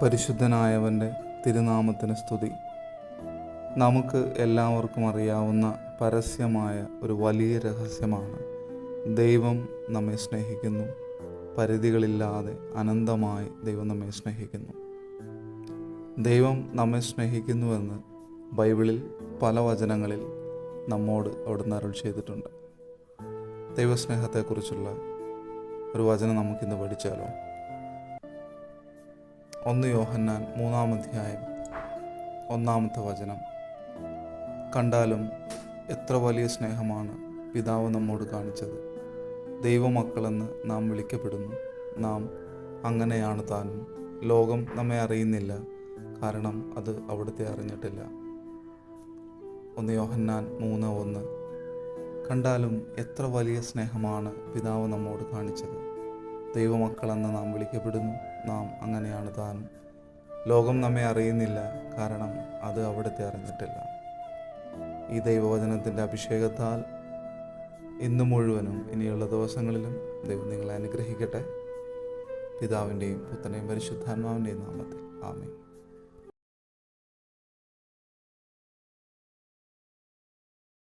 പരിശുദ്ധനായവൻ്റെ തിരുനാമത്തിന് സ്തുതി. നമുക്ക് എല്ലാവർക്കും അറിയാവുന്ന പരസ്യമായ ഒരു വലിയ രഹസ്യമാണ് ദൈവം നമ്മെ സ്നേഹിക്കുന്നു. പരിധികളില്ലാതെ അനന്തമായി ദൈവം നമ്മെ സ്നേഹിക്കുന്നു. ദൈവം നമ്മെ സ്നേഹിക്കുന്നുവെന്ന് ബൈബിളിൽ പല വചനങ്ങളിൽ നമ്മോട് അവിടുന്ന് അരുൾ ചെയ്തിട്ടുണ്ട്. ദൈവസ്നേഹത്തെക്കുറിച്ചുള്ള ഒരു വചനം നമുക്കിന്ന് പഠിച്ചാലോ? 1 യോഹന്നാൻ 3-ാം അധ്യായം 1-ാമത്തെ വചനം. കണ്ടാലും എത്ര വലിയ സ്നേഹമാണ് പിതാവ് നമ്മോട് കാണിച്ചത്. ദൈവമക്കളെന്ന് നാം വിളിക്കപ്പെടുന്നു. നാം അങ്ങനെയാണ് താനും. ലോകം നമ്മെ അറിയുന്നില്ല, കാരണം അത് അവിടുത്തെ അറിഞ്ഞിട്ടില്ല. 1 യോഹന്നാൻ 3:1. കണ്ടാലും എത്ര വലിയ സ്നേഹമാണ് പിതാവ് നമ്മോട് കാണിച്ചത്. ദൈവമക്കളെന്ന് നാം വിളിക്കപ്പെടുന്നു. നാം അങ്ങനെയാണ് താനും. ലോകം നമ്മെ അറിയുന്നില്ല, കാരണം അത് അവിടുത്തെ അറിഞ്ഞിട്ടില്ല. ഈ ദൈവവചനത്തിൻ്റെ അഭിഷേകത്താൽ ഇന്നു മുഴുവനും ഇനിയുള്ള ദിവസങ്ങളിലും ദൈവം നിങ്ങളെ അനുഗ്രഹിക്കട്ടെ. പിതാവിൻ്റെയും പുത്രൻ്റെയും പരിശുദ്ധാത്മാവിൻ്റെയും നാമത്തിൽ ആമേൻ.